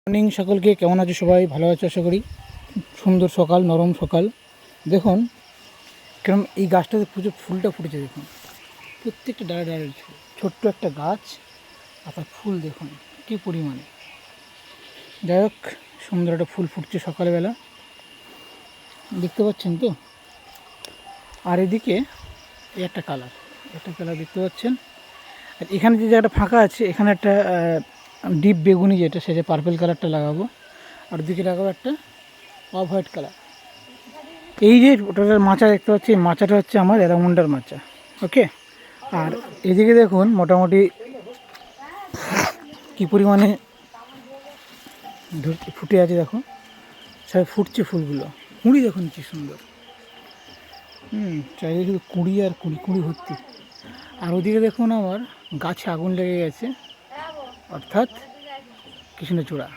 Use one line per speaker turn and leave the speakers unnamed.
Morning সকলকে, কেমন আছো সবাই? ভালো আছো আশা করি। সুন্দর সকাল, নরম সকাল। দেখুন কেরম এই গাছটাতে প্রচুর ফুলটা ফুটেছে। দেখুন প্রত্যেকটা ডালে ডালে ছোট্ট একটা গাছ, আর তার ফুল দেখুন কী পরিমাণে। যাই হোক, সুন্দর একটা ফুল ফুটছে সকালবেলা, দেখতে পাচ্ছেন তো। আর এদিকে এই একটা কালার দেখতে পাচ্ছেন। আর এখানে যে জায়গাটা ফাঁকা আছে, এখানে একটা ডিপ বেগুনি যেটা, সেটা পার্পেল কালারটা লাগাবো। আর দিকে লাগাবো একটা অফ হোয়াইট কালার। এই যে ওটার মাচা দেখতে পাচ্ছি, এই মাচাটা হচ্ছে আমার অ্যারামুন্ডার মাচা। ওকে। আর এদিকে দেখুন মোটামুটি কী পরিমাণে ফুটে আছে, দেখো সব ফুটছে ফুলগুলো। কুঁড়ি দেখুন কী সুন্দর। চারিদিকে শুধু কুঁড়ি আর কুঁড়ি, কুঁড়ি ভর্তি। আর ওদিকে দেখুন আমার গাছে আগুন লেগে গেছে, অর্থাৎ কৃষ্ণচূড়া।